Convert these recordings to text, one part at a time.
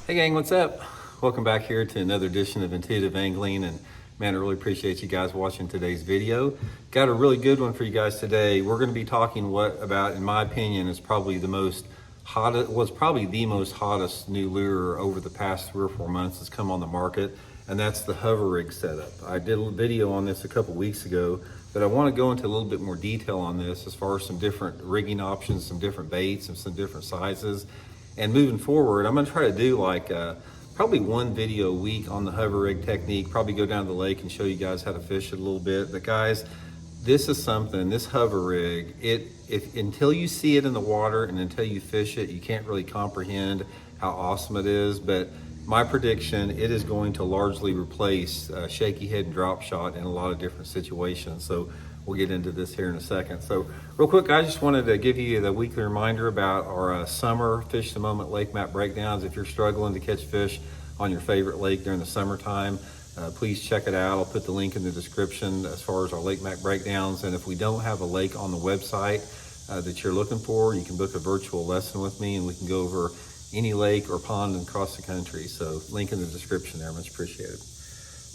Hey gang, what's up? Welcome back here to another edition of Intuitive Angling, and man, I really appreciate you guys watching today's video. Got a really good one for you guys today. We're going to be talking what about, in my opinion, is probably the most hottest new lure over the past 3 or 4 months that's come on the market, and that's the hover rig setup. I did a video on this a couple weeks ago, but I want to go into a little bit more detail on this as far as some different rigging options, some different baits, and some different sizes. And moving forward, I'm gonna try to do like probably one video a week on the hover rig technique, probably go down to the lake and show you guys how to fish it a little bit. But guys, this is something, this hover rig, until you see it in the water and until you fish it, you can't really comprehend how awesome it is. But my prediction, it is going to largely replace shaky head and drop shot in a lot of different situations. So we'll get into this here in a second. So real quick, I just wanted to give you the weekly reminder about our summer Fish the Moment lake map breakdowns. If you're struggling to catch fish on your favorite lake during the summertime, please check it out. I'll put the link in the description as far as our lake map breakdowns. And if we don't have a lake on the website that you're looking for, you can book a virtual lesson with me and we can go over any lake or pond across the country. So link in the description there, much appreciated.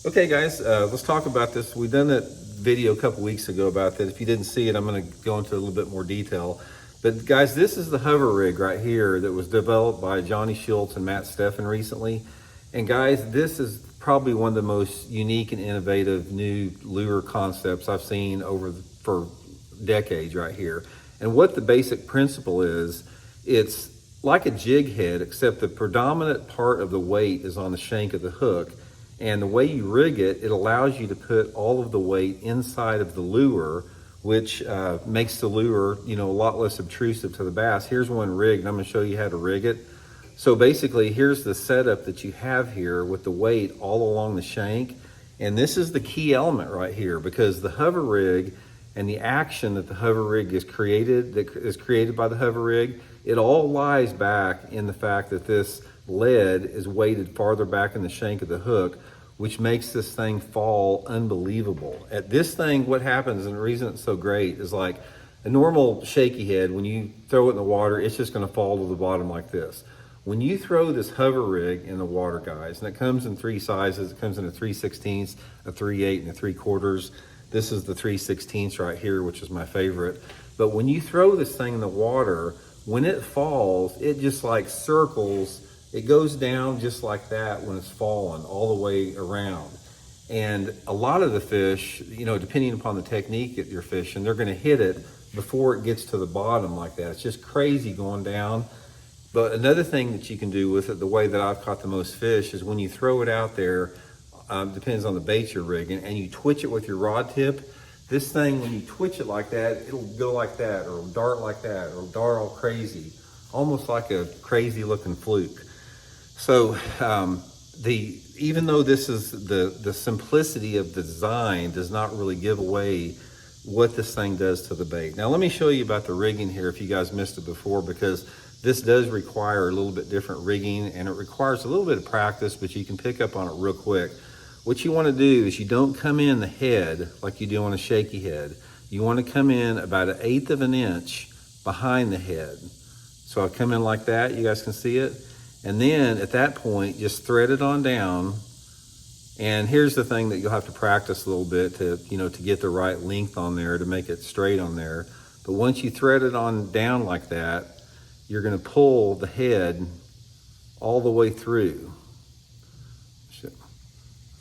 Okay guys, let's talk about this. We've done that video a couple weeks ago about that. If you didn't see it, I'm going to go into a little bit more detail. But guys, this is the hover rig right here that was developed by Johnny Schultz and Matt Steffen recently. And guys, this is probably one of the most unique and innovative new lure concepts I've seen for decades right here. And what the basic principle is, it's like a jig head, except the predominant part of the weight is on the shank of the hook. And the way you rig it, it allows you to put all of the weight inside of the lure, which makes the lure, a lot less obtrusive to the bass. Here's one rigged, and I'm gonna show you how to rig it. So basically, here's the setup that you have here with the weight all along the shank. And this is the key element right here, because the hover rig and the action that the hover rig is created by the hover rig, it all lies back in the fact that this lead is weighted farther back in the shank of the hook, which makes this thing fall unbelievable. At this thing, what happens, and the reason it's so great, is like a normal shaky head, when you throw it in the water, it's just gonna fall to the bottom like this. When you throw this hover rig in the water, guys, and it comes in 3 sizes, it comes in a 3/16, a 3/8, and a 3/4. This is the 3/16 right here, which is my favorite. But when you throw this thing in the water, when it falls, it just like circles. It goes down just like that when it's falling all the way around. And a lot of the fish, depending upon the technique that you're fishing, they're gonna hit it before it gets to the bottom like that. It's just crazy going down. But another thing that you can do with it, the way that I've caught the most fish, is when you throw it out there, depends on the bait you're rigging, and you twitch it with your rod tip. This thing, when you twitch it like that, it'll go like that, or dart like that, or dart all crazy, almost like a crazy looking fluke. So even though this is the simplicity of the design does not really give away what this thing does to the bait. Now let me show you about the rigging here if you guys missed it before, because this does require a little bit different rigging and it requires a little bit of practice, but you can pick up on it real quick. What you want to do is you don't come in the head like you do on a shaky head. You want to come in about 1/8 of an inch behind the head. So I'll come in like that, you guys can see it. And then at that point, just thread it on down. And here's the thing that you'll have to practice a little bit to get the right length on there to make it straight on there. But once you thread it on down like that, you're gonna pull the head all the way through.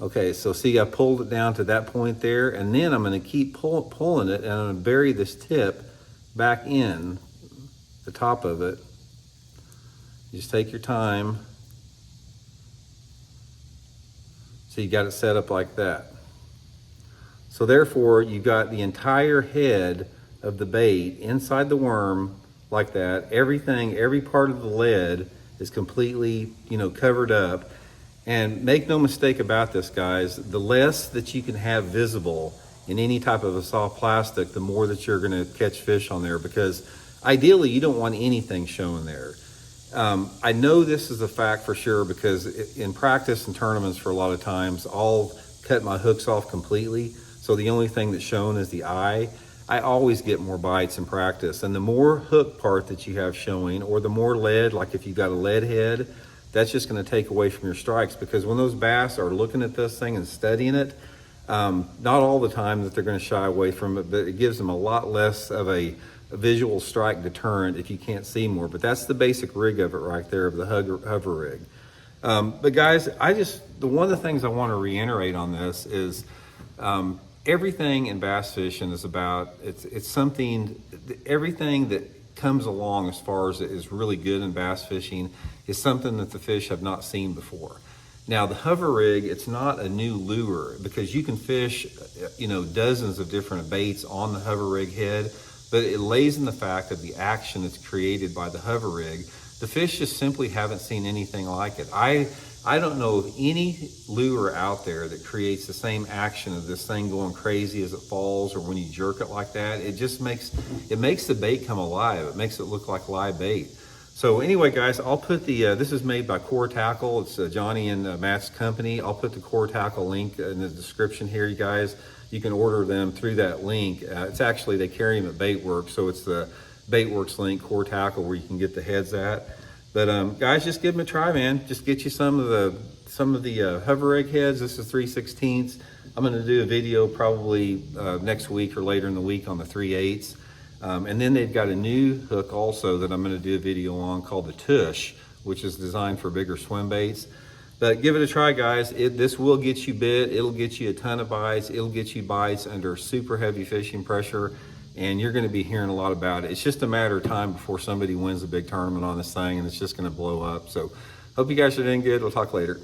Okay, so see, I pulled it down to that point there, and then I'm gonna keep pulling it, and I'm gonna bury this tip back in the top of it. Just take your time. So you got it set up like that. So therefore, you got the entire head of the bait inside the worm like that. Everything, every part of the lead is completely, covered up. And make no mistake about this, guys, the less that you can have visible in any type of a soft plastic, the more that you're gonna catch fish on there, because ideally you don't want anything showing there. I know this is a fact for sure, because in practice and tournaments for a lot of times, I'll cut my hooks off completely. So the only thing that's shown is the eye. I always get more bites in practice. And the more hook part that you have showing, or the more lead, like if you've got a lead head, that's just going to take away from your strikes, because when those bass are looking at this thing and studying it, not all the time that they're going to shy away from it, but it gives them a lot less of a visual strike deterrent if you can't see more. But that's the basic rig of it right there, of the hover rig. But guys, one of the things I want to reiterate on this is everything in bass fishing is about, it's something, everything that comes along as far as it is really good in bass fishing is something that the fish have not seen before. Now the hover rig, it's not a new lure, because you can fish, dozens of different baits on the hover rig head, but it lays in the fact of the action that's created by the hover rig. The fish just simply haven't seen anything like it. I don't know of any lure out there that creates the same action of this thing going crazy as it falls, or when you jerk it like that. It just makes the bait come alive. It makes it look like live bait. So anyway, guys, I'll put this is made by Core Tackle. It's Johnny and Matt's company. I'll put the Core Tackle link in the description here, you guys. You can order them through that link. It's actually, they carry them at Baitworks, so it's the Baitworks link, Core Tackle, where you can get the heads at. But guys, just give them a try, man. Just get you some of the hover rig heads. This is 3/16. I'm going to do a video probably next week or later in the week on the 3/8. And then they've got a new hook also that I'm going to do a video on called the Tush, which is designed for bigger swim baits. But give it a try, guys. This will get you bit. It'll get you a ton of bites. It'll get you bites under super heavy fishing pressure, and you're going to be hearing a lot about it. It's just a matter of time before somebody wins a big tournament on this thing, and it's just going to blow up. So hope you guys are doing good. We'll talk later.